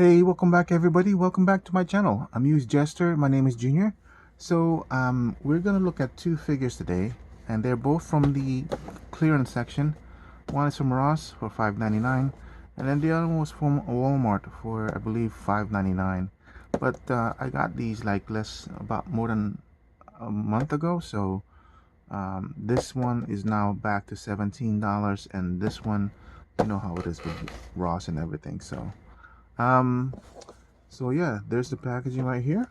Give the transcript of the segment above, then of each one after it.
Hey, welcome back everybody. Welcome back to my channel. Amused Jester. My name is Junior. We're gonna look at two figures today, and they're both from the clearance section. One is from Ross for $5.99, and then the other one was from Walmart for I believe $5.99. But I got these like about more than a month ago, so this one is now back to $17, and this one, you know how it is with Ross and everything. Um, so yeah, there's the packaging right here.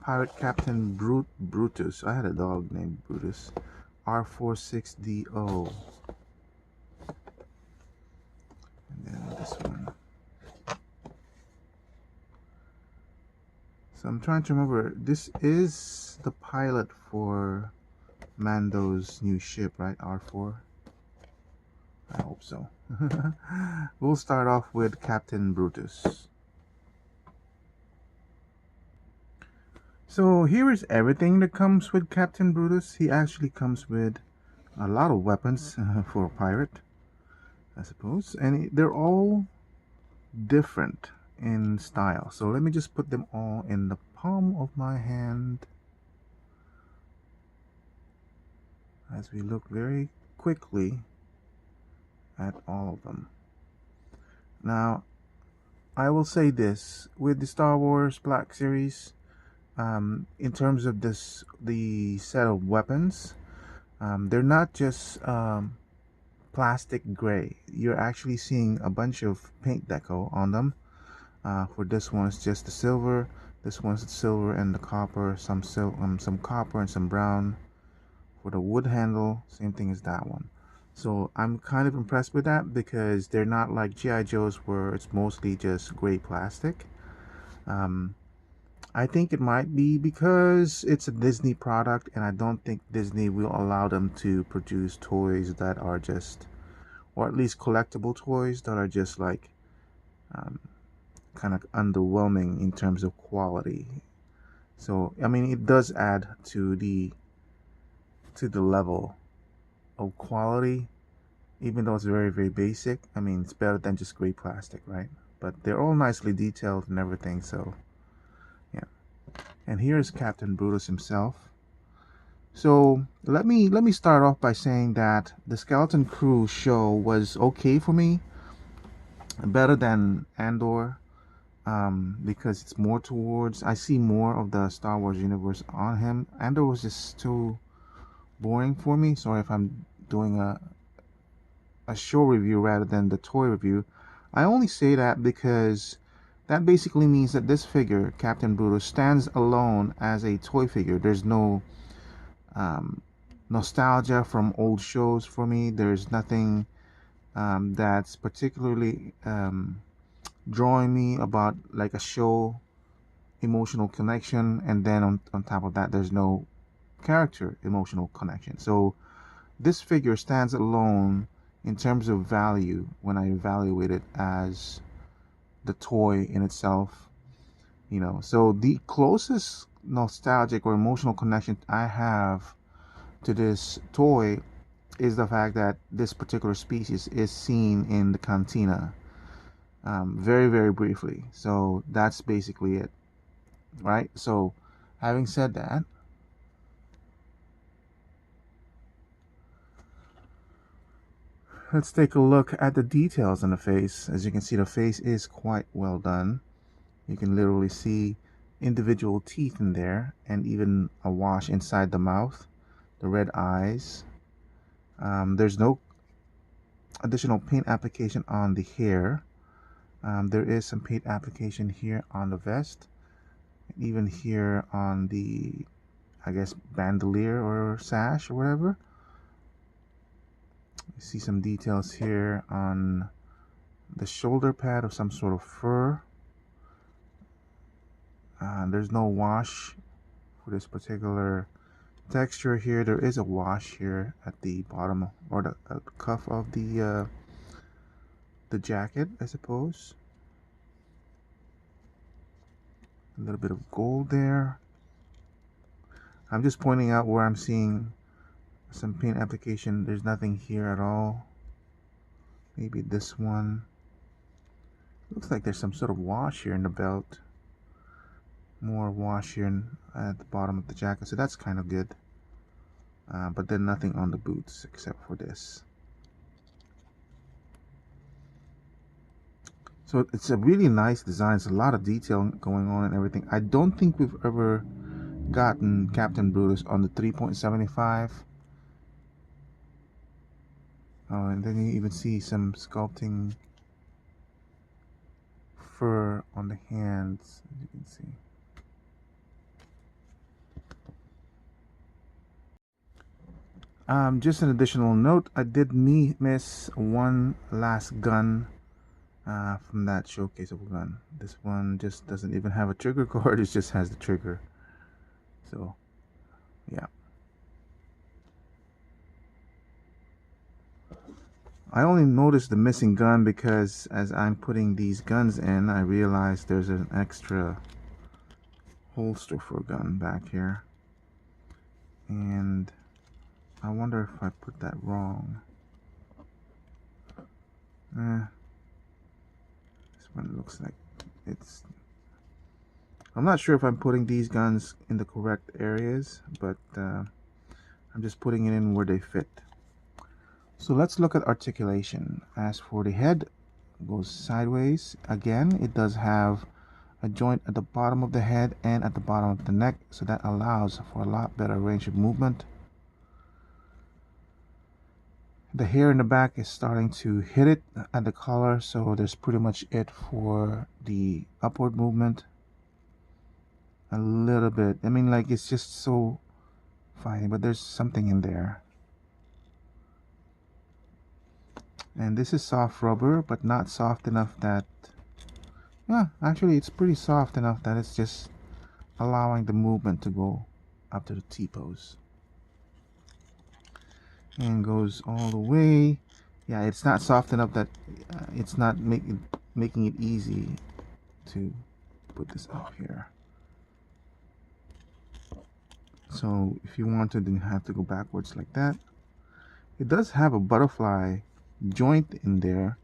Pirate Captain Brutus. I had a dog named Brutus. R46DO. And then this one. So I'm trying to remember. This is the pilot for Mando's new ship, right? R4. I hope so. We'll start off with Captain Brutus. So here is everything that comes with Captain Brutus. He actually comes with a lot of weapons for a pirate, I suppose, and they're all different in style. So let me just put them all in the palm of my hand as we look very quickly at all of them. Now, I will say this with the Star Wars Black Series, in terms of the set of weapons, they're not just plastic gray. You're actually seeing a bunch of paint deco on them. For this one, it's just the silver. This one's the silver and the copper. Some copper and some brown. For the wood handle, same thing as that one. So I'm kind of impressed with that because they're not like GI Joes where it's mostly just gray plastic. I think it might be because it's a Disney product, and I don't think Disney will allow them to produce toys that are just, or at least collectible toys that are just like um, kind of underwhelming in terms of quality. So I mean, it does add to the level of quality, even though it's very basic. I mean, it's better than just gray plastic, right? But they're all nicely detailed and everything. So yeah. And here's Captain Brutus himself. So let me start off by saying that the Skeleton Crew show was okay for me, better than Andor, because it's more towards, I see more of the Star Wars universe on him. Andor was just too boring for me. Sorry if I'm doing a show review rather than the toy review. I only say that because that basically means that this figure, Captain Brutus, stands alone as a toy figure. There's no um, nostalgia from old shows for me. There's nothing that's particularly drawing me about like a show emotional connection, and then on top of that there's no character emotional connection. So this figure stands alone in terms of value when I evaluate it as the toy in itself, you know. So the closest nostalgic or emotional connection I have to this toy is the fact that this particular species is seen in the cantina, very briefly. So that's basically it, right? So having said that, let's take a look at the details on the face. As you can see, the face is quite well done. You can literally see individual teeth in there and even a wash inside the mouth, the red eyes. There's no additional paint application on the hair. There is some paint application here on the vest, and even here on the, I guess, bandolier or sash or whatever. You see some details here on the shoulder pad of some sort of fur. There's no wash for this particular texture here. There is a wash here at the bottom or the cuff of the jacket, I suppose. A little bit of gold there. I'm just pointing out where I'm seeing some paint application. There's nothing here at all. Maybe this one. Looks like there's some sort of wash here in the belt. More wash here at the bottom of the jacket, so that's kind of good. But then nothing on the boots except for this. So it's a really nice design. It's a lot of detail going on and everything. I don't think we've ever gotten Captain Brutus on the 3.75. Oh, and then you even see some sculpting fur on the hands, as you can see. Just an additional note, I did miss one last gun from that showcase of a gun. This one just doesn't even have a trigger cord, it just has the trigger. So, yeah. I only noticed the missing gun because as I'm putting these guns in, I realized there's an extra holster for a gun back here. And I wonder if I put that wrong. This one looks like it's... I'm not sure if I'm putting these guns in the correct areas, but I'm just putting it in where they fit. So let's look at articulation. As for the head, it goes sideways. Again, it does have a joint at the bottom of the head and at the bottom of the neck, so that allows for a lot better range of movement. The hair in the back is starting to hit it at the collar, so there's pretty much it for the upward movement. A little bit, I mean, like, it's just so fine, but there's something in there. And this is soft rubber, but not soft enough that, yeah, actually it's pretty soft enough that it's just allowing the movement to go up to the T-pose. And goes all the way. Yeah, it's not soft enough that it's not making it easy to put this up here. So if you want to, then you have to go backwards like that. It does have a butterfly joint in there,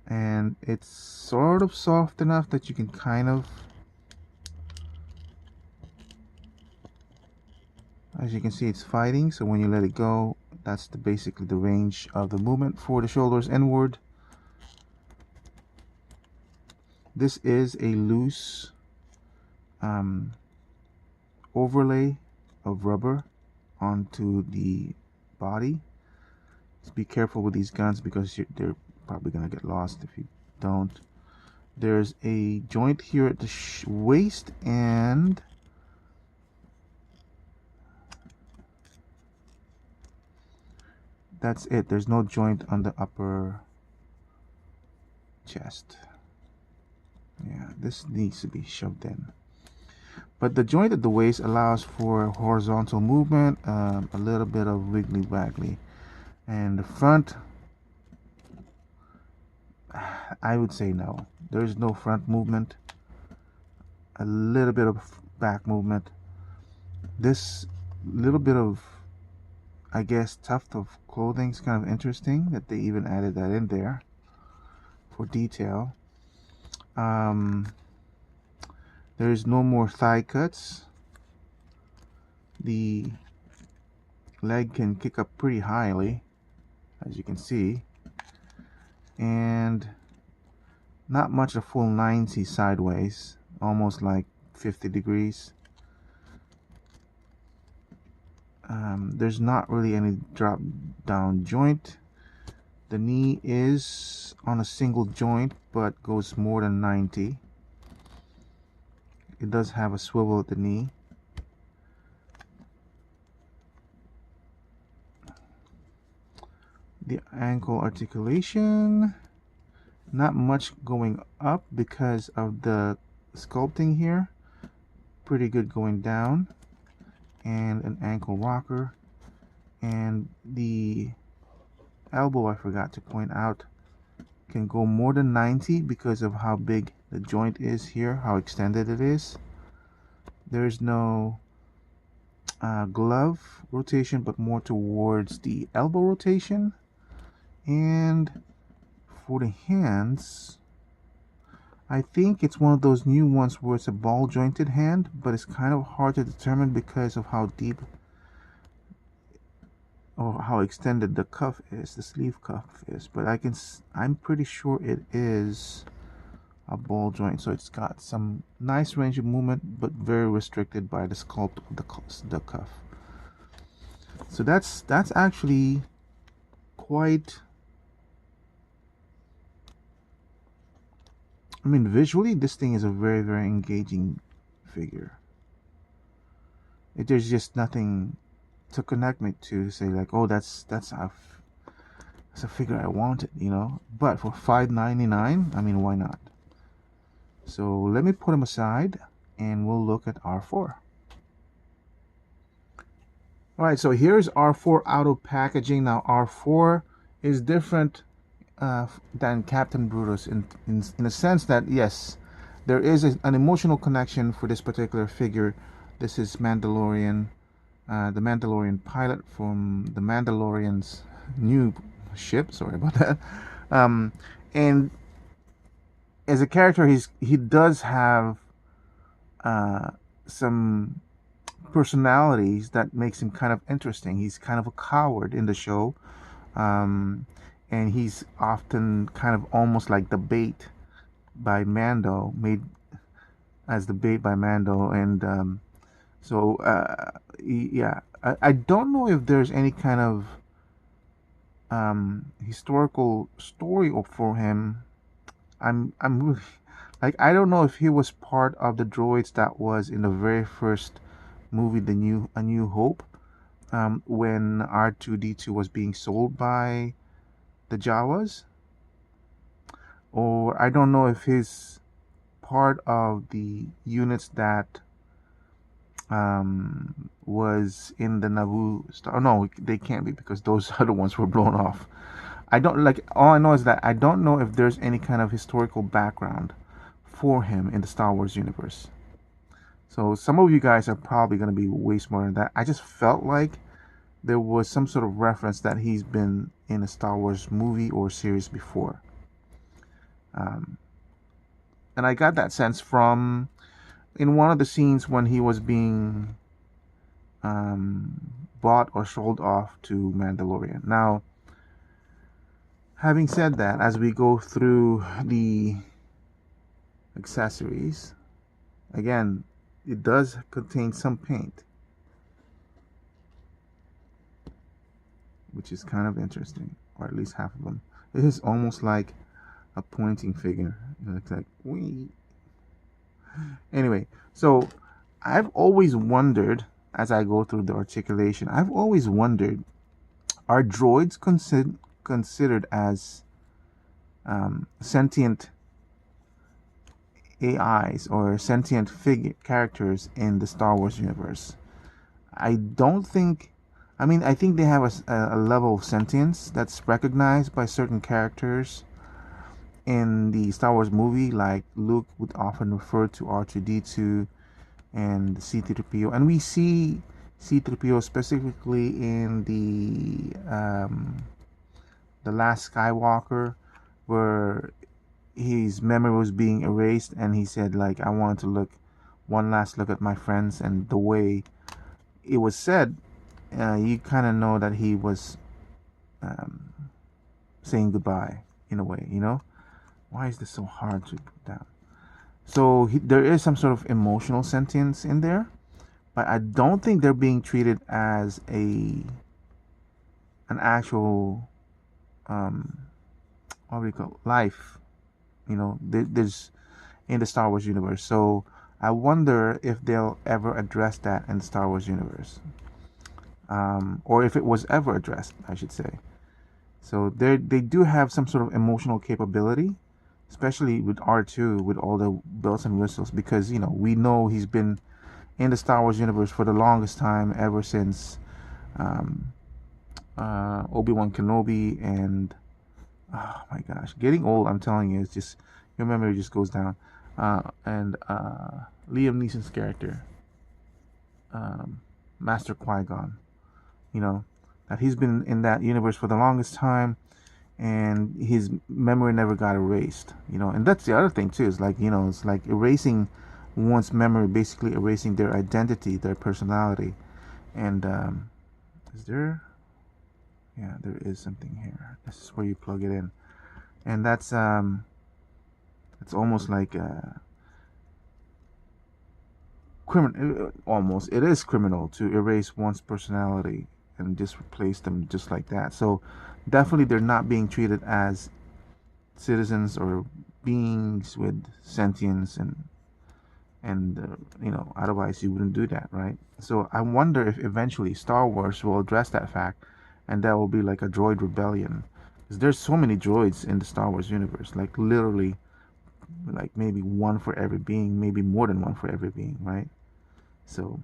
and it's sort of soft enough that you can kind of, as you can see, it's fighting, so when you let it go, that's basically the range of the movement for the shoulders inward. This is a loose overlay of rubber onto the body. So be careful with these guns because they're probably gonna get lost if you don't. There's a joint here at the waist, and that's it. There's no joint on the upper chest. Yeah, this needs to be shoved in. But the joint at the waist allows for horizontal movement, a little bit of wiggly waggly. And the front, I would say no. There's no front movement. A little bit of back movement. This little bit of, I guess, tuft of clothing is kind of interesting that they even added that in there for detail. There's no more thigh cuts. The leg can kick up pretty highly, as you can see, and not much a full 90 sideways, almost like 50 degrees. There's not really any drop down joint. The knee is on a single joint but goes more than 90. It does have a swivel at the knee. The ankle articulation, not much going up because of the sculpting here. Pretty good going down. And an ankle rocker. And the elbow, I forgot to point out, can go more than 90 because of how big the joint is here, how extended it is. There's no glove rotation, but more towards the elbow rotation. And For the hands, I think it's one of those new ones where it's a ball jointed hand, but it's kind of hard to determine because of how deep or how extended the cuff is, the sleeve cuff is. But I'm pretty sure it is a ball joint, so it's got some nice range of movement, but very restricted by the sculpt of the cuff. So that's actually quite. I mean, visually, this thing is a very, very engaging figure. There's just nothing to connect me to say like, oh, that's a figure I wanted, you know. But for $5.99, I mean, why not? So let me put him aside, and we'll look at R4. All right, so here's R4 out of packaging. Now R4 is different than Captain Brutus in a sense that yes, there is an emotional connection for this particular figure. This is Mandalorian, the Mandalorian pilot from the Mandalorian's new ship. Sorry about that. And as a character, he does have some personalities that makes him kind of interesting. He's kind of a coward in the show, and he's often kind of almost like the bait by Mando, made as the bait by Mando, and so yeah, I don't know if there's any kind of historical story for him. I'm really like, I don't know if he was part of the droids that was in the very first movie, A New Hope, when R2D2 was being sold by the Jawas, or I don't know if he's part of the units that was in the Naboo star. Oh, no, they can't be because those other ones were blown off. I don't like. All I know is that I don't know if there's any kind of historical background for him in the Star Wars universe. So some of you guys are probably going to be way smarter than that. I just felt like there was some sort of reference that he's been in a Star Wars movie or series before. And I got that sense from in one of the scenes when he was being bought or sold off to Mandalorian. Now, having said that, as we go through the accessories, again, it does contain some paint, which is kind of interesting, or at least half of them. It is almost like a pointing figure. It looks like wee. Anyway, so I've always wondered, as I go through the articulation, I've always wondered, are droids considered as sentient AIs or sentient characters in the Star Wars universe? I don't think. I mean, I think they have a level of sentience that's recognized by certain characters in the Star Wars movie, like Luke would often refer to R2D2 and C-3PO, and we see C-3PO specifically in the Last Skywalker, where his memory was being erased, and he said like, I wanted to look one last look at my friends, and the way it was said, you kind of know that he was saying goodbye in a way, you know. Why is this so hard to put down? So there is some sort of emotional sentience in there, but I don't think they're being treated as an actual what do you call life, you know. There's in the Star Wars universe. So I wonder if they'll ever address that in the Star Wars universe, or if it was ever addressed, I should say. So they do have some sort of emotional capability, especially with R2, with all the bells and whistles, because you know we know he's been in the Star Wars universe for the longest time, ever since Obi-Wan Kenobi, and oh my gosh, getting old, I'm telling you, it's just your memory just goes down. And Liam Neeson's character, Master Qui-Gon, you know, that he's been in that universe for the longest time, and his memory never got erased. And that's the other thing too. Is like, it's like erasing one's memory, basically erasing their identity, their personality. And is there? Yeah, there is something here. This is where you plug it in, and that's it's almost like criminal. Almost, it is criminal to erase one's personality and just replace them just like that. So definitely, they're not being treated as citizens or beings with sentience, and otherwise you wouldn't do that, right? So I wonder if eventually Star Wars will address that fact, and that will be like a droid rebellion, because there's so many droids in the Star Wars universe, like literally, like maybe one for every being, maybe more than one for every being, right? So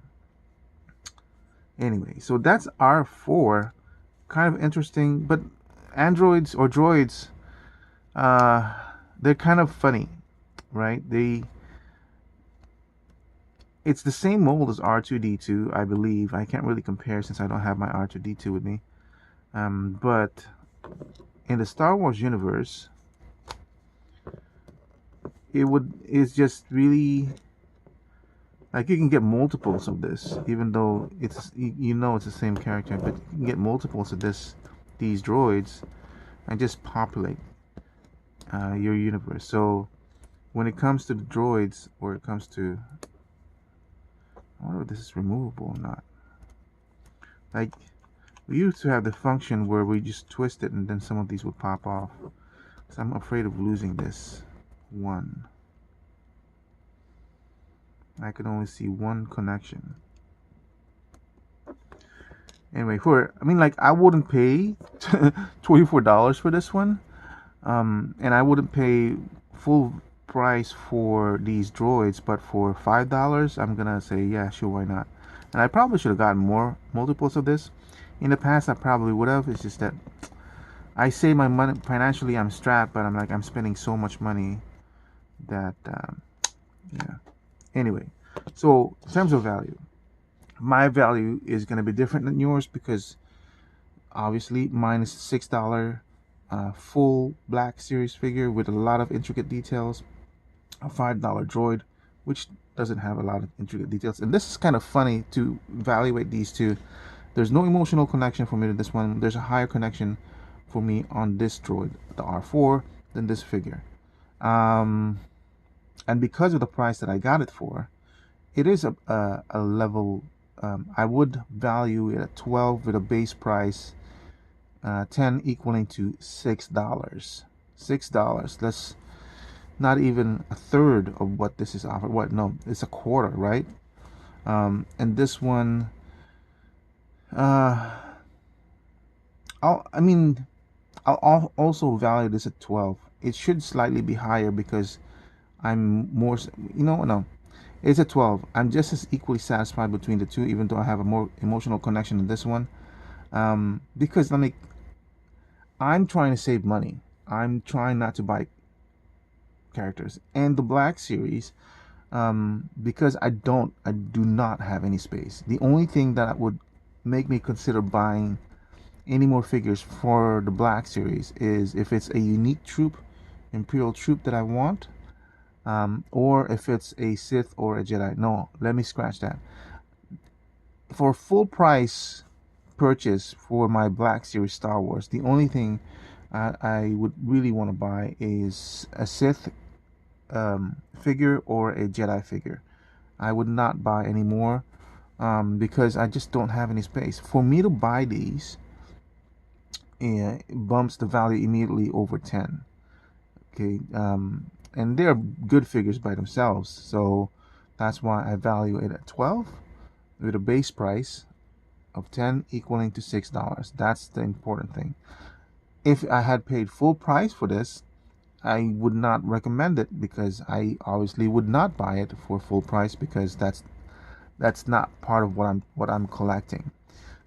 anyway, so that's R4. Kind of interesting, but androids or droids, uh they're kind of funny, right? It's the same mold as R2D2, I believe. I can't really compare since I don't have my R2D2 with me. But in the Star Wars universe, it's just really like you can get multiples of this, even though it's the same character, but you can get multiples of these droids, and just populate your universe. So when it comes to the droids, or it comes to, I wonder if this is removable or not. Like, we used to have the function where we just twist it and then some of these would pop off. So I'm afraid of losing this one. I could only see one connection. Anyway, like, I wouldn't pay $24 for this one. And I wouldn't pay full price for these droids, but for $5, I'm gonna say, yeah, sure, why not? And I probably should have gotten more multiples of this. In the past, I probably would have. It's just that I save my money financially. I'm strapped, but I'm spending so much money that yeah. Anyway, so in terms of value, my value is going to be different than yours, because obviously mine is $6 full Black Series figure with a lot of intricate details. A $5 droid, which doesn't have a lot of intricate details. And this is kind of funny to evaluate these two. There's no emotional connection for me to this one. There's a higher connection for me on this droid, the R4, than this figure. And because of the price that I got it for, it is a level. I would value it at 12 with a base price 10 equaling to $6. $6. That's not even a third of what this is offered. What? No, it's a quarter, right? And this one, uh, I mean, I'll also value this at 12. It should slightly be higher because I'm more, no, it's a 12. I'm just as equally satisfied between the two, even though I have a more emotional connection to this one. Because I'm trying to save money. I'm trying not to buy characters. And the Black Series, because I do not have any space. The only thing that would make me consider buying any more figures for the Black Series is if it's a unique troop, Imperial troop that I want, or if it's a Sith or a Jedi. No, let me scratch that. For full price purchase for my Black Series Star Wars, the only thing I would really want to buy is a Sith figure or a Jedi figure. I would not buy any more because I just don't have any space. For me to buy these, it bumps the value immediately over 10. Okay, and they're good figures by themselves, so that's why I value it at 12 with a base price of 10 equaling to $6. That's the important thing. If I had paid full price for this, I would not recommend it, because I obviously would not buy it for full price, because that's not part of what I'm collecting.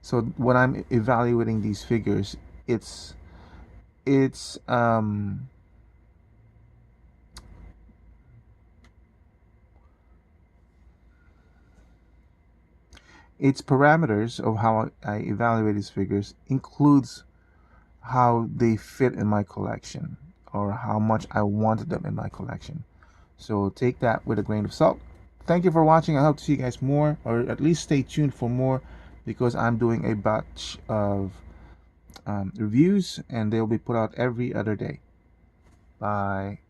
So when I'm evaluating these figures, it's its parameters of how I evaluate these figures includes how they fit in my collection or how much I wanted them in my collection. So take that with a grain of salt. Thank you for watching. I hope to see you guys more, or at least stay tuned for more, because I'm doing a batch of reviews and they'll be put out every other day. Bye.